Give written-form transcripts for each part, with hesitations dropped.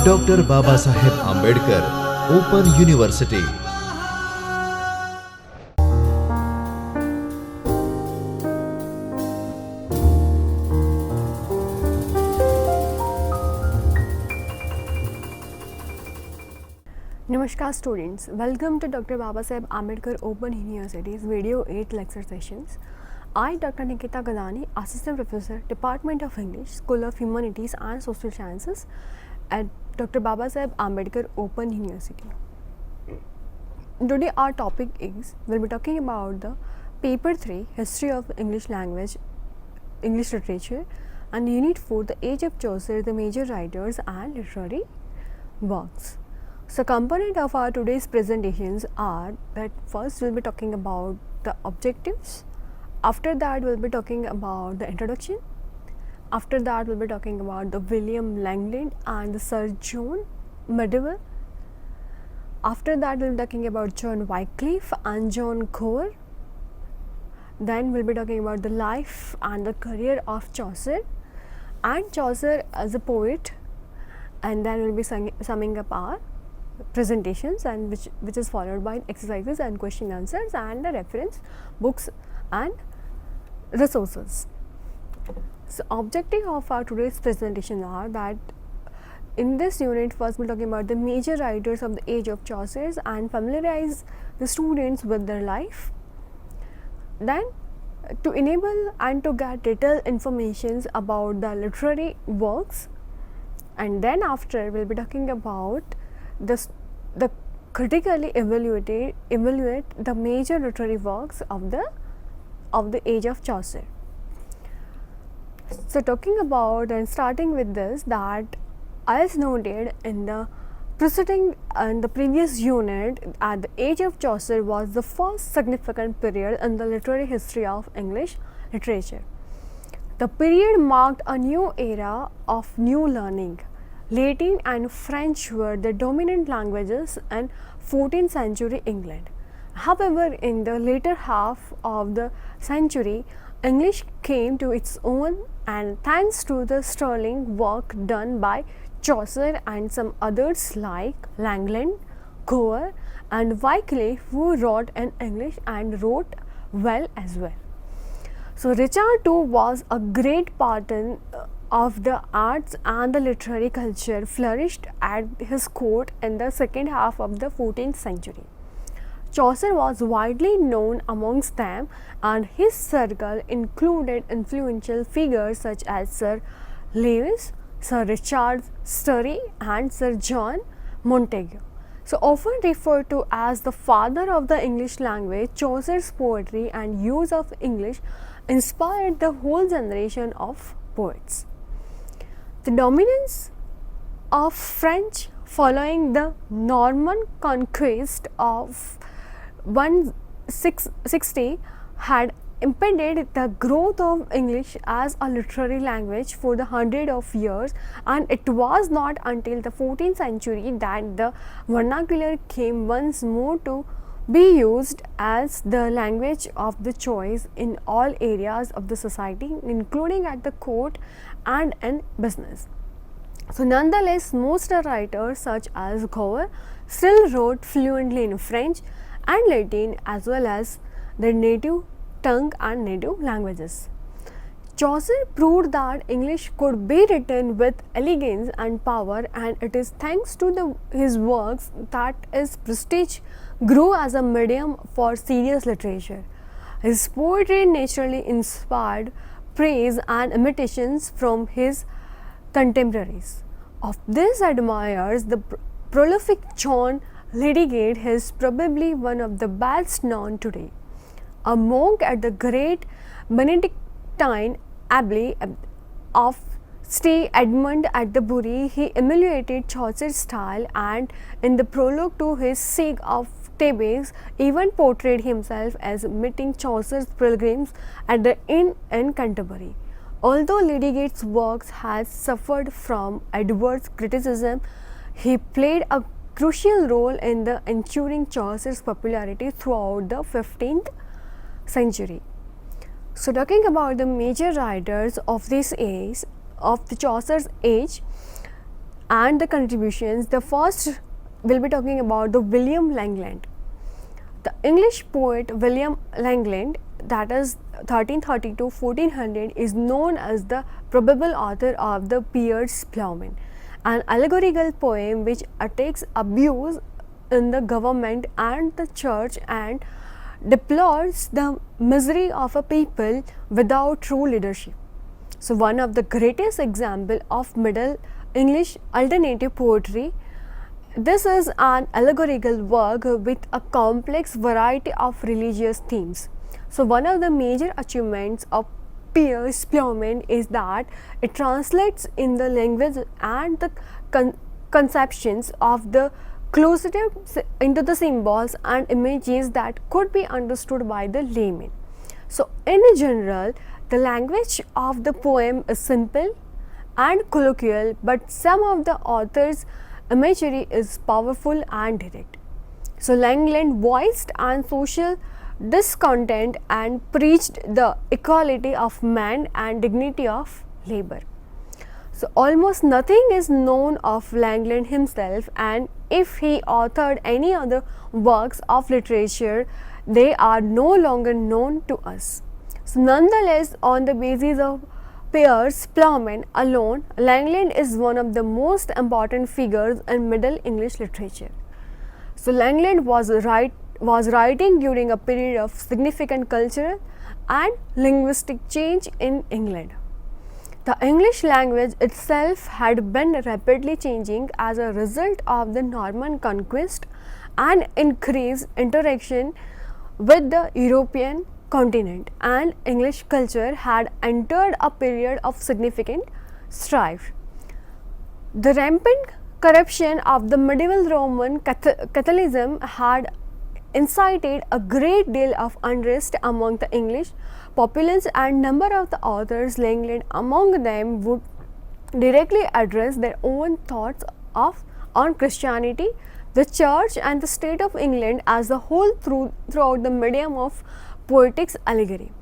Doctor Babasaheb Ambedkar open university. Namaskar students, welcome to Dr. Babasaheb Ambedkar Open University's Video 8 lecture sessions. I, Dr. Nikita Gadani, Assistant Professor, Department of English, School of Humanities and Social Sciences at Dr. Babasaheb Ambedkar Open University. Today our topic is, we'll be talking about the Paper 3, History of English Language, English Literature, and Unit 4, The Age of Chaucer, the Major Writers and Literary Works. So, component of our today's presentations are that first we'll be talking about the objectives, after that we'll be talking about the introduction, after that we'll be talking about the William Langland and the Sir John Medieval, after that we'll be talking about John Wycliffe and John Gower, then we'll be talking about the life and the career of Chaucer and Chaucer as a poet, and then we'll be summing up our presentations, and which is followed by exercises and question answers and the reference books and resources. So, objective of our today's presentation are that in this unit first we're talking about the major writers of the age of Chaucer and familiarize the students with their life, then to enable and to get detailed informations about the literary works, and then after we'll be talking about the critically evaluate the major literary works of the age of Chaucer. So, talking about and starting with this, that as noted in the preceding and the previous unit, at the age of Chaucer was the first significant period in the literary history of English literature. The period marked a new era of new learning. Latin and French were the dominant languages in 14th century England. However, in the later half of the century, English came to its own, and thanks to the sterling work done by Chaucer and some others like Langland, Gower and Wycliffe, who wrote in English and wrote well as well. So, Richard too was a great patron of the arts, and the literary culture flourished at his court in the second half of the 14th century. Chaucer was widely known amongst them, and his circle included influential figures such as Sir Lewis, Sir Richard Story and Sir John Montague. So, often referred to as the father of the English language, Chaucer's poetry and use of English inspired the whole generation of poets. The dominance of French following the Norman conquest of 1660 had impeded the growth of English as a literary language for the hundred of years, and it was not until the 14th century that the vernacular came once more to be used as the language of the choice in all areas of the society, including at the court and in business. So, nonetheless, most writers such as Gower still wrote fluently in French and Latin as well as their native tongue and native languages. Chaucer proved that English could be written with elegance and power, and it is thanks to his works that his prestige grew as a medium for serious literature. His poetry naturally inspired praise and imitations from his contemporaries. Of these admirers, the prolific John Lydgate is probably one of the best known today. A monk at the great Benedictine Abbey of St. Edmund at the Bury, he emulated Chaucer's style, and in the prologue to his Siege of Thebes, even portrayed himself as meeting Chaucer's pilgrims at the inn in Canterbury. Although Lydgate's works has suffered from adverse criticism, he played a crucial role in the ensuring Chaucer's popularity throughout the 15th century. So, talking about the major writers of this age, of the Chaucer's age and the contributions. The first we'll be talking about the William Langland. The English poet William Langland, that is 1330 to 1400, is known as the probable author of the Piers Plowman, an allegorical poem which attacks abuse in the government and the church and deplores the misery of a people without true leadership. So one of the greatest example of Middle English alternative poetry. This is an allegorical work with a complex variety of religious themes. So one of the major achievements of Piers Plowman is that it translates in the language and the conceptions of the closeted into the symbols and images that could be understood by the layman. So in general, the language of the poem is simple and colloquial, but some of the author's imagery is powerful and direct. So Langland voiced and social discontent and preached the equality of man and dignity of labor. So almost nothing is known of Langland himself, and if he authored any other works of literature, they are no longer known to us. So nonetheless, on the basis of Piers Plowman alone, Langland is one of the most important figures in Middle English literature. So Langland was writing during a period of significant cultural and linguistic change in England. The English language itself had been rapidly changing as a result of the Norman conquest and increased interaction with the European continent, and English culture had entered a period of significant strife. The rampant corruption of the medieval Roman Catholicism had incited a great deal of unrest among the English populace, and number of the authors, Langland among them, would directly address their own thoughts on Christianity, the Church and the state of England as a whole throughout the medium of poetics allegory.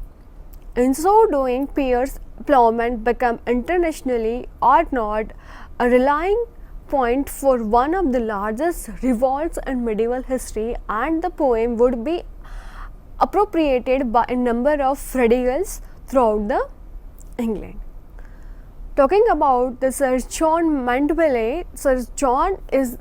In so doing, Piers Plowman became internationally not a rallying point for one of the largest revolts in medieval history, and the poem would be appropriated by a number of radicals throughout the England. Talking about the Sir John Mandeville, Sir John is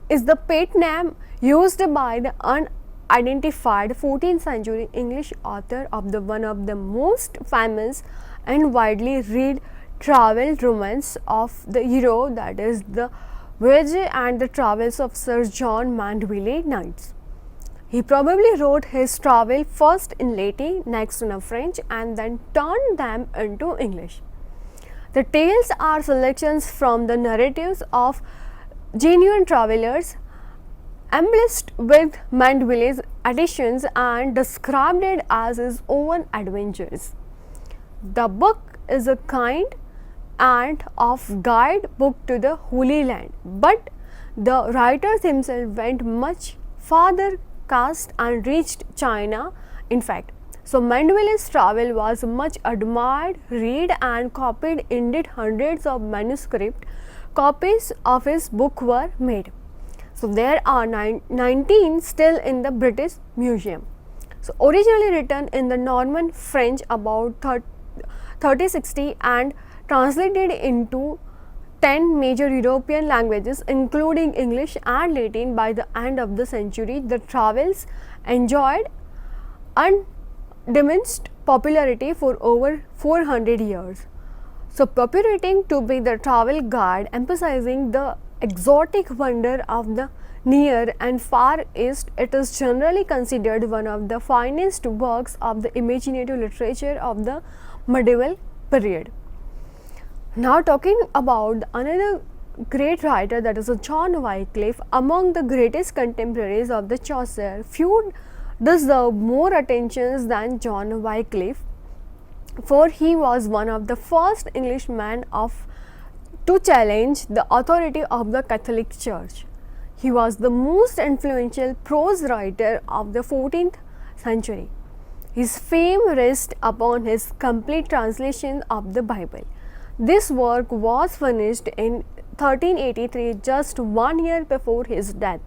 the pet name used by the unidentified 14th century English author of the one of the most famous and widely read travel romance of the hero, that is the Voyage and the Travels of Sir John Mandeville Knights. He probably wrote his travel first in Latin, next in French, and then turned them into English. The tales are selections from the narratives of genuine travelers, embellished with Mandeville's additions and described it as his own adventures. The book is a kind and of guide book to the Holy Land, but the writers himself went much farther, cast and reached China. In fact, so Mandeville's travel was much admired, read and copied. Indeed, hundreds of manuscript copies of his book were made. So there are 19 still in the British Museum. So originally written in the Norman French about 3060 and translated into 10 major European languages including English and Latin by the end of the century, the travels enjoyed undiminished popularity for over 400 years. So purporting to be the travel guide, emphasizing the exotic wonder of the near and far east, it is generally considered one of the finest works of the imaginative literature of the medieval period. Now talking about another great writer, that is John Wycliffe. Among the greatest contemporaries of the Chaucer, few deserve more attention than John Wycliffe, for he was one of the first Englishmen to challenge the authority of the Catholic Church. He was the most influential prose writer of the 14th century. His fame rests upon his complete translation of the Bible. This work was finished in 1383, just 1 year before his death.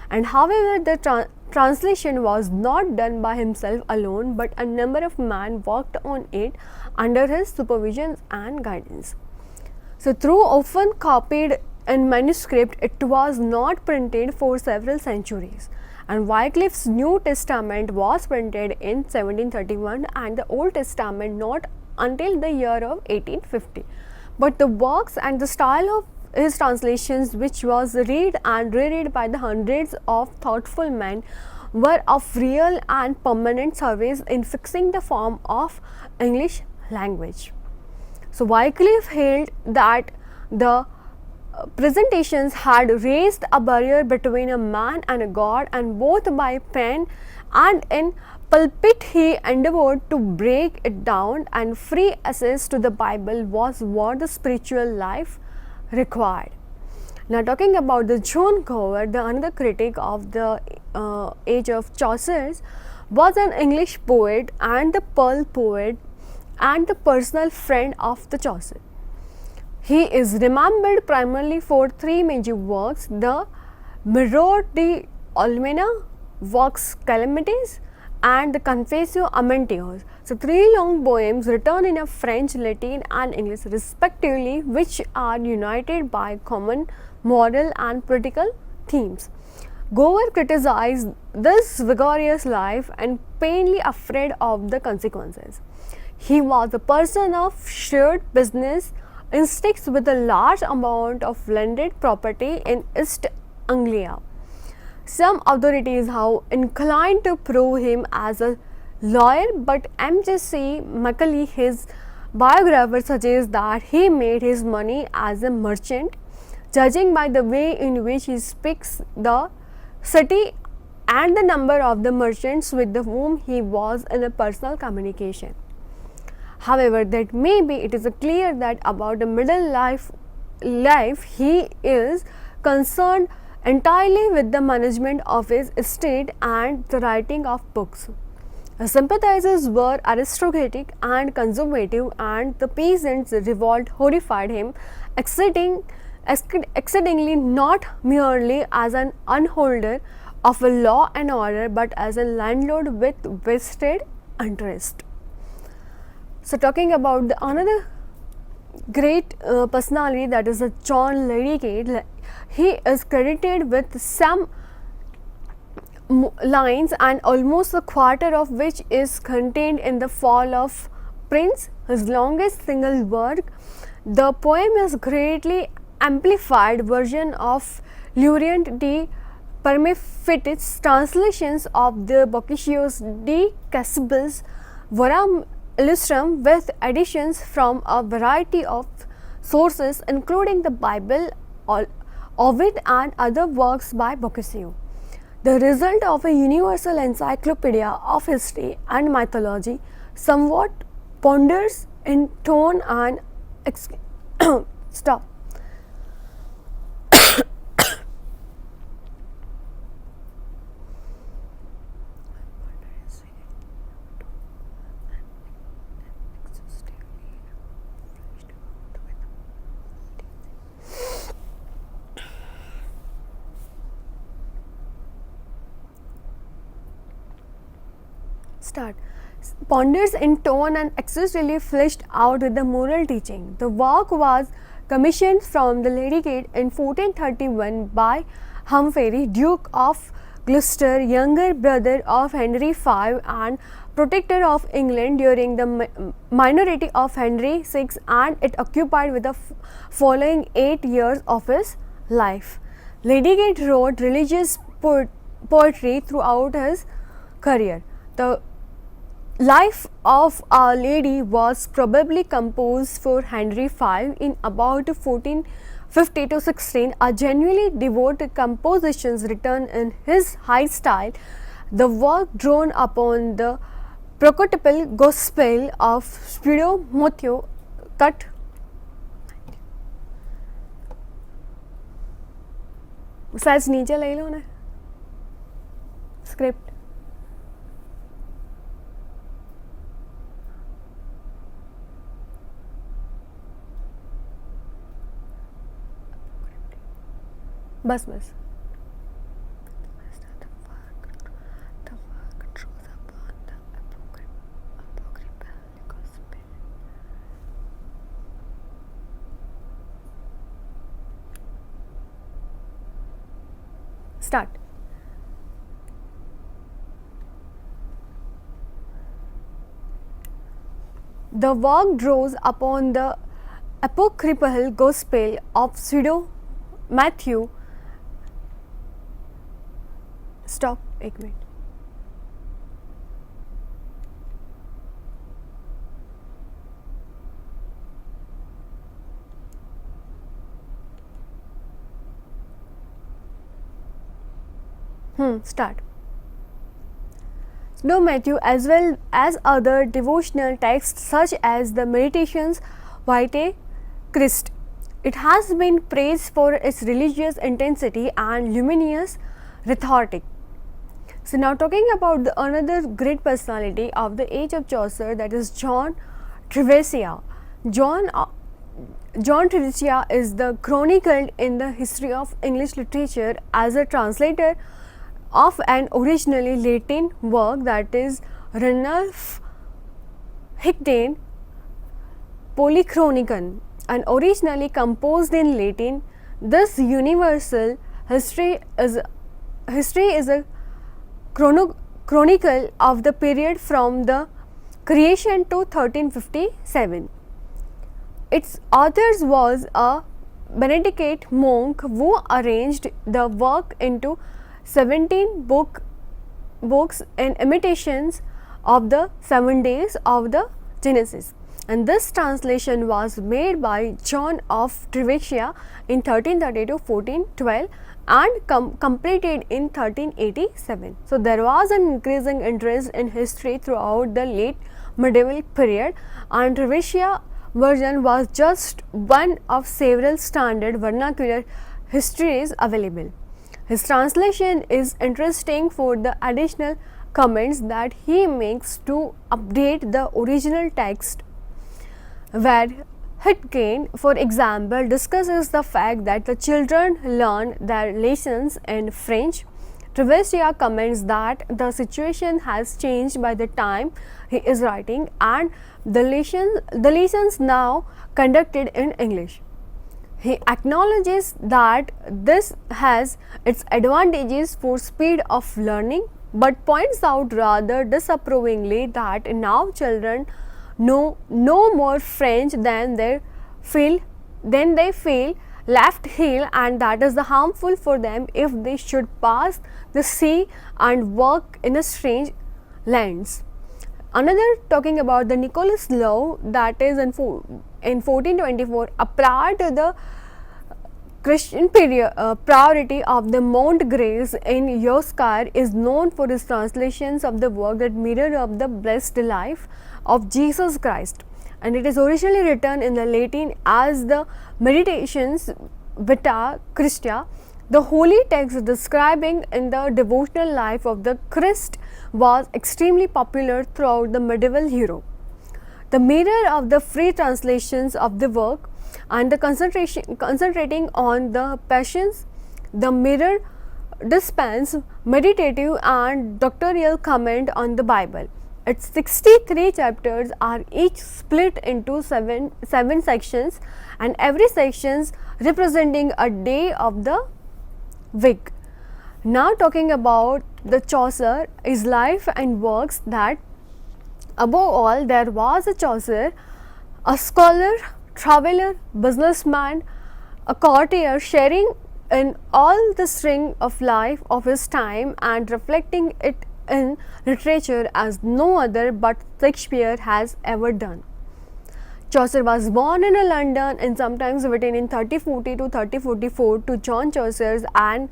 And however, the translation was not done by himself alone, but a number of men worked on it under his supervision and guidance. So, though often copied in manuscript, it was not printed for several centuries. And Wycliffe's New Testament was printed in 1731 and the Old Testament not until the year of 1850. But the works and the style of his translations, which was read and reread by the hundreds of thoughtful men, were of real and permanent service in fixing the form of English language. So Wycliffe held that the presentations had raised a barrier between a man and a god, and both by pen and in pulpit he endeavored to break it down, and free access to the Bible was what the spiritual life required. Now, talking about the John Gower, the another critic of the age of Chaucer's, was an English poet and the pearl poet and the personal friend of the Chaucer. He is remembered primarily for three major works: the Mirror de Almena, Vox Calamities, and the Confessio Amantios. So, three long poems written in a French, Latin, and English respectively, which are united by common moral and political themes. Gower criticized this vigorous life and painfully afraid of the consequences. He was a person of shrewd business instincts with a large amount of landed property in East Anglia. Some authorities have inclined to prove him as a lawyer, but M.J.C. Macaulay, his biographer, suggests that he made his money as a merchant, judging by the way in which he speaks the city and the number of the merchants with whom he was in a personal communication. However, that may be, it is clear that about the middle life he is concerned entirely with the management of his estate and the writing of books. His sympathizers were aristocratic and conservative, and the peasants' revolt horrified him exceedingly, not merely as an unholder of a law and order, but as a landlord with vested interest. So, talking about the another great personality, that is John Lydgate, he is credited with some lines, and almost a quarter of which is contained in The Fall of Prince, his longest single work. The poem is greatly amplified version of Laurent de Permefit's translations of the Boccaccio's de Cassibus Verum Illustrum, with additions from a variety of sources including the Bible, Ovid, and other works by Boccaccio. The result of a universal encyclopedia of history and mythology, somewhat ponders in tone and stop. Ponders in tone and excessively fleshed out with the moral teaching. The work was commissioned from the Lydgate in 1431 by Humphrey, Duke of Gloucester, younger brother of Henry V and protector of England during the minority of Henry VI, and it occupied with the following 8 years of his life. Lydgate wrote religious poetry throughout his career. The Life of Our Lady was probably composed for Henry V in about 1450 to 16, a genuinely devoted compositions written in his high style. The work drawn upon the prototypal Gospel of Spiro Matthew cut size नीचे ले लो ना script बस बस. Start. The work draws upon the apocryphal gospel of pseudo Matthew. Stop. एक minute. Start. No Matthew, as well as other devotional texts such as the Meditations Vitae Christ. It has been praised for its religious intensity and luminous rhetoric. So now talking about another great personality of the age of Chaucer, that is John Trevisia. John Trevisia is the chronicled in the history of English literature as a translator of an originally Latin work, that is Ranulf Hictain Polychronicon, and originally composed in Latin. This universal history is a chronicle of the period from the creation to 1357. Its author was a Benedictine monk who arranged the work into 17 books in imitations of the 7 days of the Genesis, and this translation was made by John of Trevisia in 1330 to 1412 and completed in 1387. So there was an increasing interest in history throughout the late medieval period, and Trevisia version was just one of several standard vernacular histories available. His translation is interesting for the additional comments that he makes to update the original text, where Hictain, for example, discusses the fact that the children learn their lessons in French. Trevisia comments that the situation has changed by the time he is writing, and the lessons now conducted in English. He acknowledges that this has its advantages for speed of learning, but points out rather disapprovingly that now children know no more French than they feel left heel, and that is the harmful for them if they should pass the sea and work in a strange lands. Another, talking about the Nicholas law, that is in 1424, prior to the Christian period, priority of the Mount Grace in Yorkshire, is known for his translations of the work that mirror of the blessed life of Jesus Christ, and it is originally written in the Latin as the Meditations Vitae Christi. The holy text describing in the devotional life of the Christ was extremely popular throughout the medieval Europe. The mirror of the free translations of the work and the concentrating on the passions, the mirror dispense meditative and doctoral comment on the Bible. Its 63 chapters are each split into seven sections, and every section representing a day of the week. Now talking about the Chaucer, his life and works, that above all there was a Chaucer, a scholar, traveler, businessman, a courtier, sharing in all the string of life of his time and reflecting it in literature as no other but Shakespeare has ever done. Chaucer was born in London and sometimes written in 3040 to 3044 to John Chaucer's and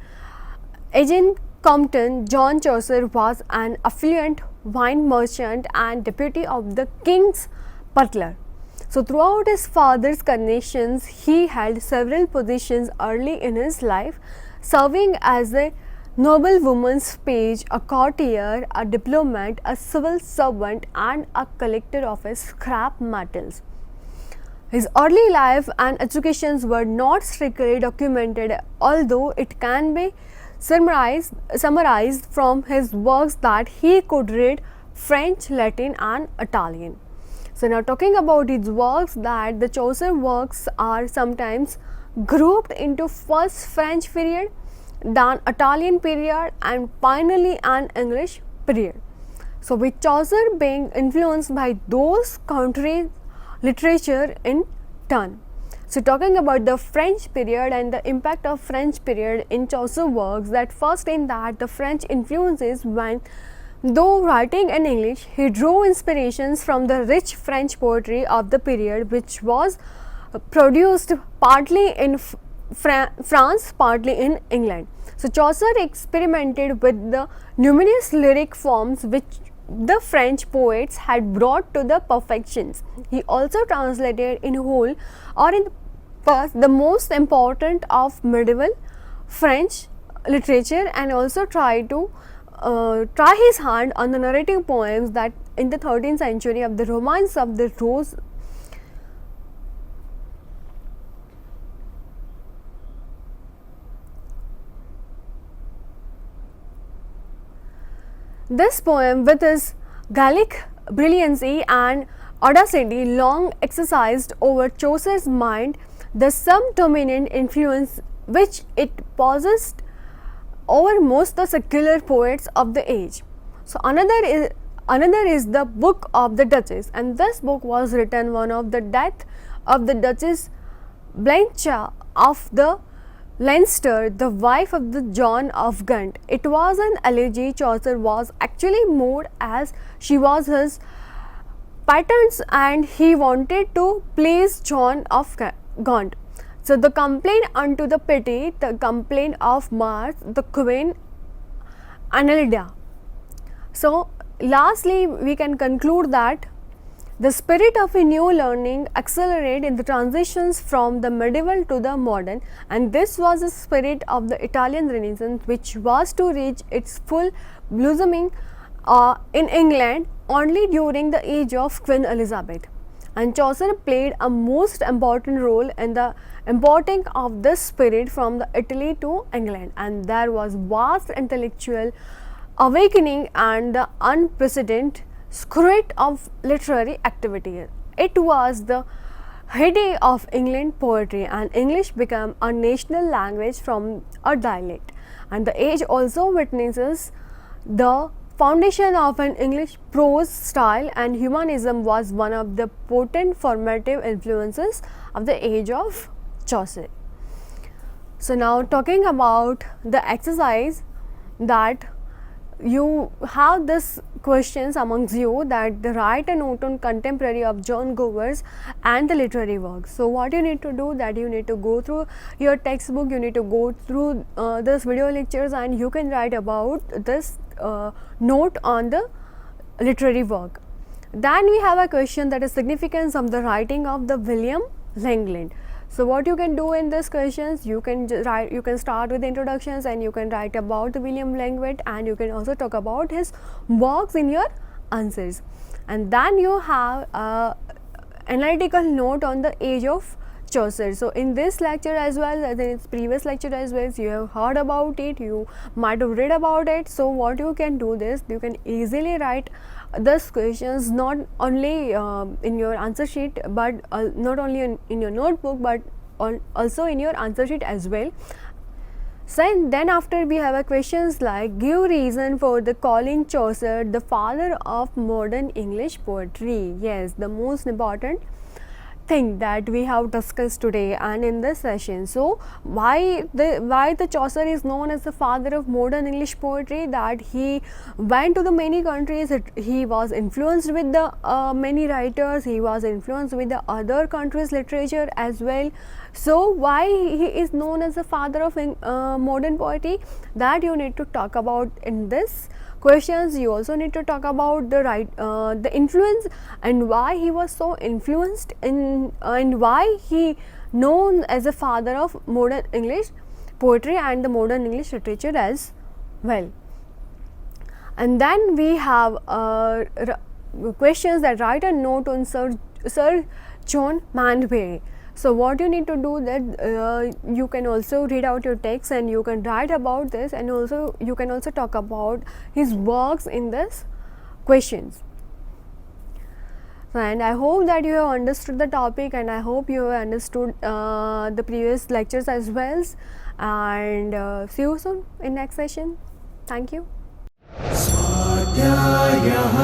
Engm Compton. John Chaucer was an affluent wine merchant and deputy of the king's butler. So throughout his father's connections, he held several positions early in his life, serving as a noblewoman's page, a courtier, a diplomat, a civil servant, and a collector of his scrap metals. His early life and educations were not strictly documented, although it can be summarized from his works that he could read French, Latin, and Italian. So now talking about his works, that the Chaucer works are sometimes grouped into first French period, then Italian period, and finally an English period. So with Chaucer being influenced by those countries' literature in turn. So talking about the French period and the impact of French period in Chaucer works, that first in that the French influences when though writing in English, he drew inspirations from the rich French poetry of the period, which was produced partly in France, partly in England. So Chaucer experimented with the numerous lyric forms which the French poets had brought to the perfections. He also translated in whole or in part the most important of medieval French literature, and also tried to try his hand on the narrative poems that in the 13th century of the Romance of the Rose. This poem, with its Gallic brilliancy and audacity, long exercised over Chaucer's mind the subdominant influence which it possessed over most the secular poets of the age. So another is the Book of the Duchess, and this book was written on the death of the Duchess Blanche of the Leinster, the wife of the John of Gaunt. It was an elegy. Chaucer was actually moved as she was his patterns and he wanted to please John of Gaunt. So the complaint unto the pity, the complaint of Mars, the Queen Annelida. So lastly, we can conclude that the spirit of a new learning accelerated in the transitions from the medieval to the modern, and this was the spirit of the Italian Renaissance, which was to reach its full blossoming in England only during the age of Queen Elizabeth. And Chaucer played a most important role in the importing of this spirit from the Italy to England, and there was vast intellectual awakening and the unprecedented spirit of literary activity. It was the heyday of England poetry, and English became a national language from a dialect. And the age also witnesses the foundation of an English prose style, and humanism was one of the potent formative influences of the age of Chaucer. So now talking about the exercise, that you have this questions amongst you, that the write a note on contemporary of John Govers and the literary works. So what you need to do, that you need to go through your textbook, you need to go through this video lectures, and you can write about this note on the literary work. Then we have a question, that is significance of the writing of the William Langland. So what you can do in these questions, you can write, you can start with the introductions and you can write about the William Langland, and you can also talk about his works in your answers. And then you have a analytical note on the age of Chaucer. So in this lecture as well as in its previous lecture as well, you have heard about it, you might have read about it. So what you can do this, you can easily write these questions not only in your answer sheet, but not only in your notebook, but also in your answer sheet as well. So then after we have a questions like, give reason for the calling Chaucer the father of modern English poetry. Yes, the most important thing that we have discussed today and in this session. So why the Chaucer is known as the father of modern English poetry, that he went to the many countries, he was influenced with the many writers, he was influenced with the other countries literature as well. So why he is known as the father of modern poetry, that you need to talk about in this questions. You also need to talk about the influence and why he was so influenced in and why he known as a father of modern English poetry and the modern English literature as well. And then we have questions that write a note on Sir John Manbury. So what you need to do that you can also read out your text and you can write about this, and also you can also talk about his works in this questions. And I hope that you have understood the topic, and I hope you have understood the previous lectures as well, and see you soon in next session. Thank you. स्वाध्यायः